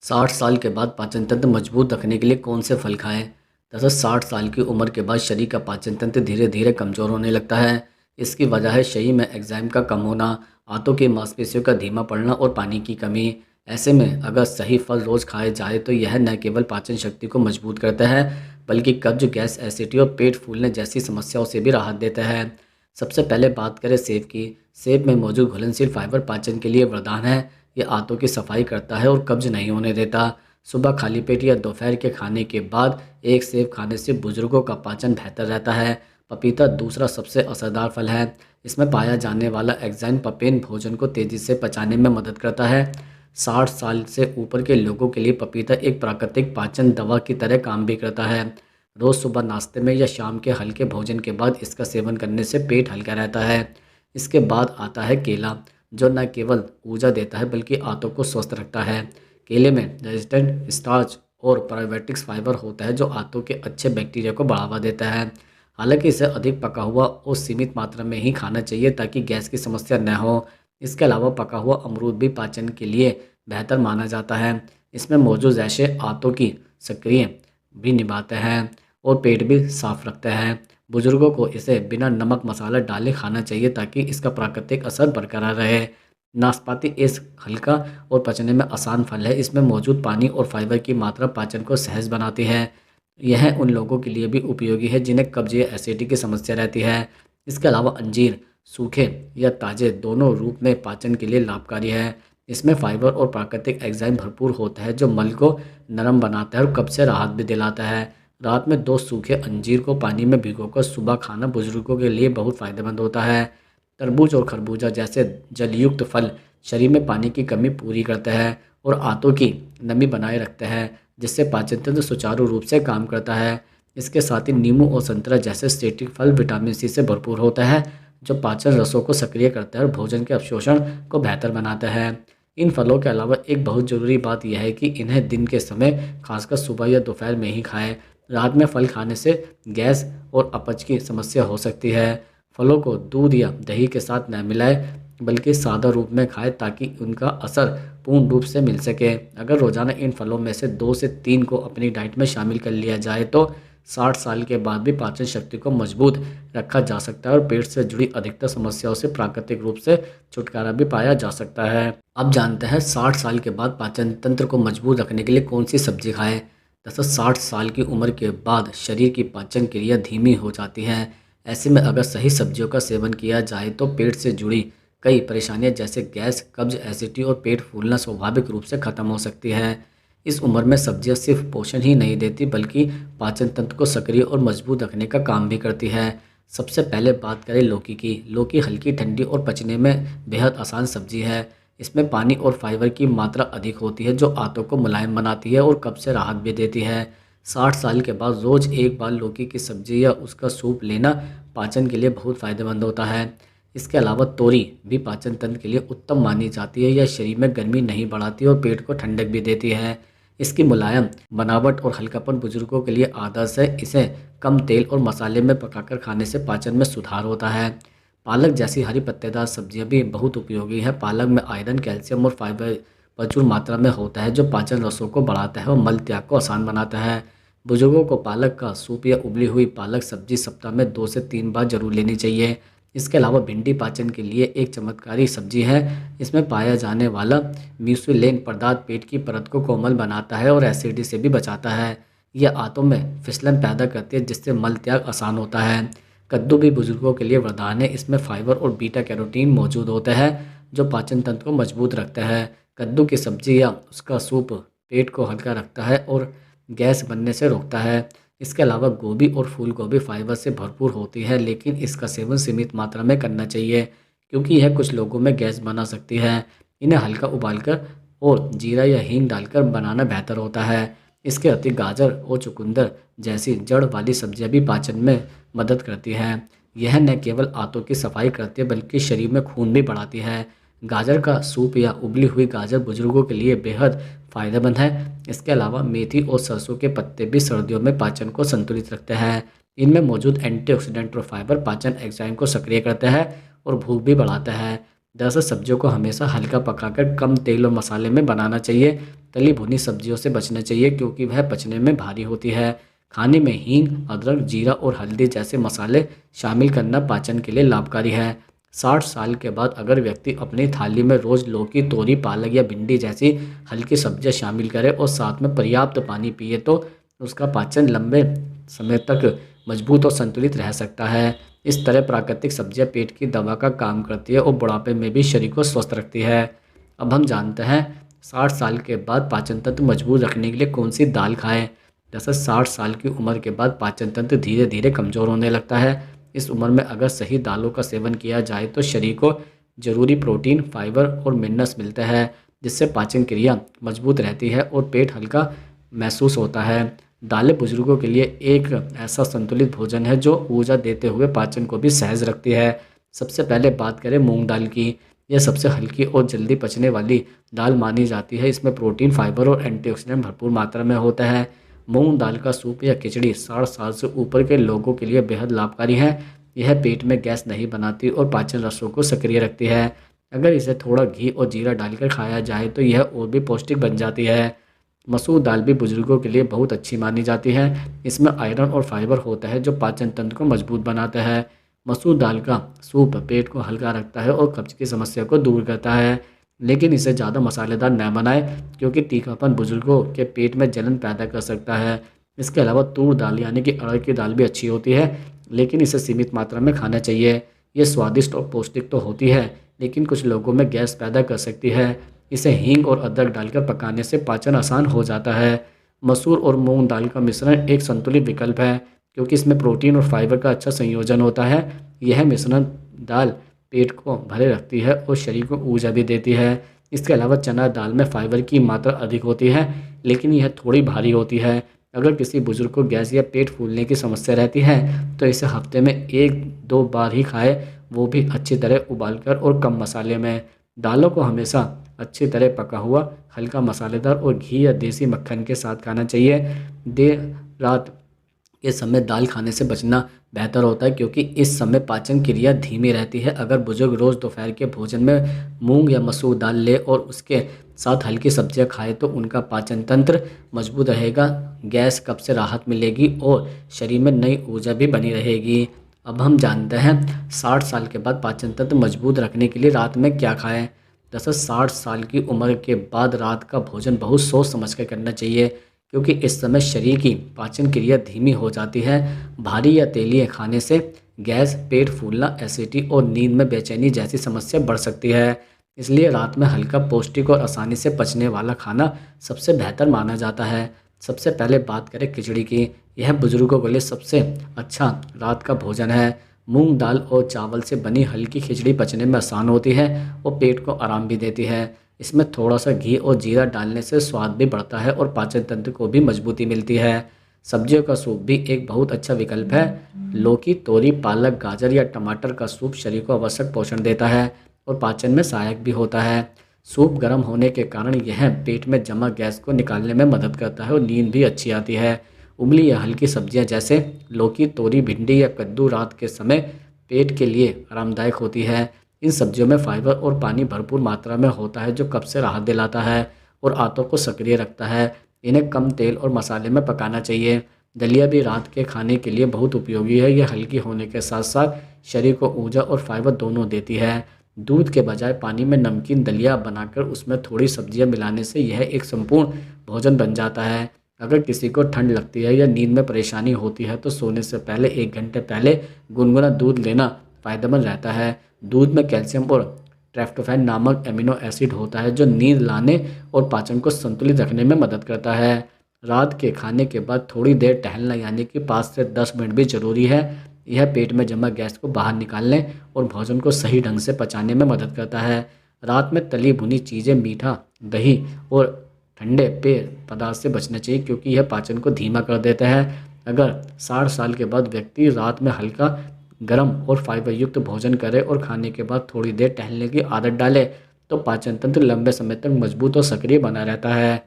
60 साल के बाद पाचन तंत्र मजबूत रखने के लिए कौन से फल खाएं? दरअसल 60 साल की उम्र के बाद शरीर का पाचन तंत्र धीरे धीरे कमज़ोर होने लगता है। इसकी वजह है शरीर में एंजाइम का कम होना, आंतों की मांसपेशियों का धीमा पड़ना और पानी की कमी। ऐसे में अगर सही फल रोज़ खाए जाए तो यह न केवल पाचन शक्ति को मजबूत करता है, बल्कि कब्ज, गैस, एसिडिटी और पेट फूलने जैसी समस्याओं से भी राहत देता है। सबसे पहले बात करें सेब की। सेब में मौजूद घुलनशील फाइबर पाचन के लिए वरदान है। ये आंतों की सफाई करता है और कब्ज नहीं होने देता। सुबह खाली पेट या दोपहर के खाने के बाद एक सेब खाने से बुजुर्गों का पाचन बेहतर रहता है। पपीता दूसरा सबसे असरदार फल है। इसमें पाया जाने वाला एंजाइम पपेन भोजन को तेज़ी से पचाने में मदद करता है। 60 साल से ऊपर के लोगों के लिए पपीता एक प्राकृतिक पाचन दवा की तरह काम भी करता है। रोज़ सुबह नाश्ते में या शाम के हल्के भोजन के बाद इसका सेवन करने से पेट हल्का रहता है। इसके बाद आता है केला, जो न केवल ऊर्जा देता है बल्कि आंतों को स्वस्थ रखता है। केले में रेजिस्टेंट स्टार्च और प्रोबायोटिक्स फाइबर होता है, जो आंतों के अच्छे बैक्टीरिया को बढ़ावा देता है। हालांकि इसे अधिक पका हुआ और सीमित मात्रा में ही खाना चाहिए ताकि गैस की समस्या न हो। इसके अलावा पका हुआ अमरूद भी पाचन के लिए बेहतर माना जाता है। इसमें मौजूद रेशे आंतों की सक्रिय भी निभाते हैं और पेट भी साफ रखते हैं। बुजुर्गों को इसे बिना नमक मसाला डाले खाना चाहिए ताकि इसका प्राकृतिक असर बरकरार रहे। नाशपाती एक हल्का और पचने में आसान फल है। इसमें मौजूद पानी और फाइबर की मात्रा पाचन को सहज बनाती है। यह उन लोगों के लिए भी उपयोगी है जिन्हें कब्ज या एसिडिटी की समस्या रहती है। इसके अलावा अंजीर सूखे या ताज़े दोनों रूप में पाचन के लिए लाभकारी है। इसमें फाइबर और प्राकृतिक एंजाइम भरपूर होता है, जो मल को नरम बनाता है और कब्ज से राहत भी दिलाता है। रात में 2 सूखे अंजीर को पानी में भिगोकर सुबह खाना बुजुर्गों के लिए बहुत फ़ायदेमंद होता है। तरबूज और खरबूजा जैसे जलयुक्त फल शरीर में पानी की कमी पूरी करते हैं और आंतों की नमी बनाए रखते हैं, जिससे पाचन तंत्र सुचारू रूप से काम करता है। इसके साथ ही नींबू और संतरा जैसे स्टेटिक फल विटामिन सी से भरपूर होता है, जो पाचन रसों को सक्रिय करता है और भोजन के अवशोषण को बेहतर बनाता है। इन फलों के अलावा एक बहुत ज़रूरी बात यह है कि इन्हें दिन के समय, खासकर सुबह या दोपहर में ही खाएं। रात में फल खाने से गैस और अपच की समस्या हो सकती है। फलों को दूध या दही के साथ न मिलाएं, बल्कि सादा रूप में खाएं ताकि उनका असर पूर्ण रूप से मिल सके। अगर रोज़ाना इन फलों में से 2 से 3 को अपनी डाइट में शामिल कर लिया जाए तो 60 साल के बाद भी पाचन शक्ति को मजबूत रखा जा सकता है और पेट से जुड़ी अधिकतर समस्याओं से प्राकृतिक रूप से छुटकारा भी पाया जा सकता है। अब जानते हैं 60 साल के बाद पाचन तंत्र को मजबूत रखने के लिए कौन सी सब्जी खाएं। दरअसल 60 साल की उम्र के बाद शरीर की पाचन क्रिया धीमी हो जाती है। ऐसे में अगर सही सब्जियों का सेवन किया जाए तो पेट से जुड़ी कई परेशानियां जैसे गैस, कब्ज, एसिडिटी और पेट फूलना स्वाभाविक रूप से खत्म हो सकती है। इस उम्र में सब्जियां सिर्फ पोषण ही नहीं देती बल्कि पाचन तंत्र को सक्रिय और मजबूत रखने का काम भी करती है। सबसे पहले बात करें लौकी की। लौकी हल्की, ठंडी और पचने में बेहद आसान सब्जी है। इसमें पानी और फाइबर की मात्रा अधिक होती है, जो आंतों को मुलायम बनाती है और कब्ज से राहत भी देती है। 60 साल के बाद रोज़ एक बार लौकी की सब्जी या उसका सूप लेना पाचन के लिए बहुत फ़ायदेमंद होता है। इसके अलावा तोरी भी पाचन तंत्र के लिए उत्तम मानी जाती है। यह शरीर में गर्मी नहीं बढ़ाती और पेट को ठंडक भी देती है। इसकी मुलायम बनावट और हल्कापन बुजुर्गों के लिए आदर्श है। इसे कम तेल और मसाले में पकाकर खाने से पाचन में सुधार होता है। पालक जैसी हरी पत्तेदार सब्जियां भी बहुत उपयोगी है। पालक में आयरन, कैल्शियम और फाइबर प्रचुर मात्रा में होता है, जो पाचन रसों को बढ़ाता है और मल त्याग को आसान बनाता है। बुजुर्गों को पालक का सूप या उबली हुई पालक सब्जी सप्ताह में 2 से 3 बार जरूर लेनी चाहिए। इसके अलावा भिंडी पाचन के लिए एक चमत्कारी सब्जी है। इसमें पाया जाने वाला म्यूसिलेन पदार्थ पेट की परत को कोमल बनाता है और एसिडिटी से भी बचाता है। यह आंतों में फिसलन पैदा करती है, जिससे मल त्याग आसान होता है। कद्दू भी बुजुर्गों के लिए वरदान है। इसमें फाइबर और बीटा कैरोटीन मौजूद होता है, जो पाचन तंत्र को मजबूत रखता है। कद्दू की सब्जी या उसका सूप पेट को हल्का रखता है और गैस बनने से रोकता है। इसके अलावा गोभी और फूल गोभी फाइबर से भरपूर होती है, लेकिन इसका सेवन सीमित मात्रा में करना चाहिए क्योंकि यह कुछ लोगों में गैस बना सकती है। इन्हें हल्का उबालकर और जीरा या हींग डालकर बनाना बेहतर होता है। इसके अतिरिक्त गाजर और चुकंदर जैसी जड़ वाली सब्जियां भी पाचन में मदद करती हैं। यह न केवल आंतों की सफाई करती है बल्कि शरीर में खून भी बढ़ाती है। गाजर का सूप या उबली हुई गाजर बुजुर्गों के लिए बेहद फ़ायदेमंद है। इसके अलावा मेथी और सरसों के पत्ते भी सर्दियों में पाचन को संतुलित रखते हैं। इनमें मौजूद एंटीऑक्सीडेंट और फाइबर पाचन एंजाइम को सक्रिय करते हैं और भूख भी बढ़ाता है। दरअसल सब्जियों को हमेशा हल्का पकाकर कम तेल और मसाले में बनाना चाहिए तली भुनी सब्जियों से बचना चाहिए क्योंकि वह पचने में भारी होती है। खाने में हींग, अदरक, जीरा और हल्दी जैसे मसाले शामिल करना पाचन के लिए लाभकारी है। 60 साल के बाद अगर व्यक्ति अपनी थाली में रोज लौकी, तोरी, पालक या भिंडी जैसी हल्की सब्जियां शामिल करे और साथ में पर्याप्त पानी पिए तो उसका पाचन लंबे समय तक मजबूत और संतुलित रह सकता है। इस तरह प्राकृतिक सब्जियां पेट की दवा का काम करती है और बुढ़ापे में भी शरीर को स्वस्थ रखती है। अब हम जानते हैं 60 साल के बाद पाचन तंत्र मजबूत रखने के लिए कौन सी दाल खाएं। जैसे 60 साल की उम्र के बाद पाचन तंत्र धीरे धीरे कमज़ोर होने लगता है। इस उम्र में अगर सही दालों का सेवन किया जाए तो शरीर को जरूरी प्रोटीन, फाइबर और मिनरल्स मिलते हैं जिससे पाचन क्रिया मजबूत रहती है और पेट हल्का महसूस होता है। दालें बुजुर्गों के लिए एक ऐसा संतुलित भोजन है जो ऊर्जा देते हुए पाचन को भी सहज रखती है। सबसे पहले बात करें मूंग दाल की। यह सबसे हल्की और जल्दी पचने वाली दाल मानी जाती है। इसमें प्रोटीन, फाइबर और एंटीऑक्सीडेंट भरपूर मात्रा में होता है। मूंग दाल का सूप या खिचड़ी 60 साल से ऊपर के लोगों के लिए बेहद लाभकारी है। यह पेट में गैस नहीं बनाती और पाचन रसों को सक्रिय रखती है। अगर इसे थोड़ा घी और जीरा डालकर खाया जाए तो यह और भी पौष्टिक बन जाती है। मसूर दाल भी बुजुर्गों के लिए बहुत अच्छी मानी जाती है। इसमें आयरन और फाइबर होता है जो पाचन तंत्र को मजबूत बनाता है। मसूर दाल का सूप पेट को हल्का रखता है और कब्ज की समस्या को दूर करता है, लेकिन इसे ज़्यादा मसालेदार न बनाएं क्योंकि तीखापन बुजुर्गों के पेट में जलन पैदा कर सकता है। इसके अलावा तूर दाल यानी कि अरहर की दाल भी अच्छी होती है, लेकिन इसे सीमित मात्रा में खाना चाहिए। ये स्वादिष्ट और पौष्टिक तो होती है, लेकिन कुछ लोगों में गैस पैदा कर सकती है। इसे हींग और अदरक डालकर पकाने से पाचन आसान हो जाता है। मसूर और मूंग दाल का मिश्रण एक संतुलित विकल्प है क्योंकि इसमें प्रोटीन और फाइबर का अच्छा संयोजन होता है। यह मिश्रण दाल पेट को भरे रखती है और शरीर को ऊर्जा भी देती है। इसके अलावा चना दाल में फाइबर की मात्रा अधिक होती है, लेकिन यह थोड़ी भारी होती है। अगर किसी बुजुर्ग को गैस या पेट फूलने की समस्या रहती है तो इसे हफ्ते में 1-2 बार ही खाए, वो भी अच्छी तरह उबालकर और कम मसाले में। दालों को हमेशा अच्छी तरह पका हुआ, हल्का मसालेदार और घी या देसी मक्खन के साथ खाना चाहिए। देर रात के समय दाल खाने से बचना बेहतर होता है क्योंकि इस समय पाचन क्रिया धीमी रहती है। अगर बुजुर्ग रोज़ दोपहर के भोजन में मूंग या मसूर दाल ले और उसके साथ हल्की सब्जियां खाए तो उनका पाचन तंत्र मजबूत रहेगा, गैस कब्ज से राहत मिलेगी और शरीर में नई ऊर्जा भी बनी रहेगी। अब हम जानते हैं 60 साल के बाद पाचन तंत्र मजबूत रखने के लिए रात में क्या खाएं। दरअसल 60 साल की उम्र के बाद रात का भोजन बहुत सोच समझ कर करना चाहिए क्योंकि इस समय शरीर की पाचन क्रिया धीमी हो जाती है। भारी या तेलीय खाने से गैस, पेट फूलना, एसिडिटी और नींद में बेचैनी जैसी समस्या बढ़ सकती है। इसलिए रात में हल्का, पौष्टिक और आसानी से पचने वाला खाना सबसे बेहतर माना जाता है। सबसे पहले बात करें खिचड़ी की। यह बुजुर्गों के लिए सबसे अच्छा रात का भोजन है। मूंग दाल और चावल से बनी हल्की खिचड़ी पचने में आसान होती है और पेट को आराम भी देती है। इसमें थोड़ा सा घी और जीरा डालने से स्वाद भी बढ़ता है और पाचन तंत्र को भी मजबूती मिलती है। सब्जियों का सूप भी एक बहुत अच्छा विकल्प है। लौकी, तोरी, पालक, गाजर या टमाटर का सूप शरीर को आवश्यक पोषण देता है और पाचन में सहायक भी होता है। सूप गर्म होने के कारण यह पेट में जमा गैस को निकालने में मदद करता है और नींद भी अच्छी आती है। उबली या हल्की सब्जियां जैसे लौकी, तोरी, भिंडी या कद्दू रात के समय पेट के लिए आरामदायक होती है। इन सब्जियों में फाइबर और पानी भरपूर मात्रा में होता है जो कब्ज से राहत दिलाता है और आंतों को सक्रिय रखता है। इन्हें कम तेल और मसाले में पकाना चाहिए। दलिया भी रात के खाने के लिए बहुत उपयोगी है। यह हल्की होने के साथ साथ शरीर को ऊर्जा और फाइबर दोनों देती है। दूध के बजाय पानी में नमकीन दलिया बनाकर उसमें थोड़ी सब्जियां मिलाने से यह एक संपूर्ण भोजन बन जाता है। अगर किसी को ठंड लगती है या नींद में परेशानी होती है तो सोने से पहले 1 घंटे पहले गुनगुना दूध लेना फ़ायदेमंद रहता है। दूध में कैल्शियम और ट्रिप्टोफैन नामक एमिनो एसिड होता है जो नींद लाने और पाचन को संतुलित रखने में मदद करता है। रात के खाने के बाद थोड़ी देर टहलना यानी कि 5 से 10 मिनट भी ज़रूरी है। यह पेट में जमा गैस को बाहर निकालने और भोजन को सही ढंग से पचाने में मदद करता है। रात में तली भुनी चीज़ें, मीठा, दही और ठंडे पेय पदार्थ से बचना चाहिए क्योंकि यह पाचन को धीमा कर देता है। अगर 60 साल के बाद व्यक्ति रात में हल्का, गर्म और फाइबर युक्त भोजन करे और खाने के बाद थोड़ी देर टहलने की आदत डाले तो पाचन तंत्र लंबे समय तक मजबूत और सक्रिय बना रहता है।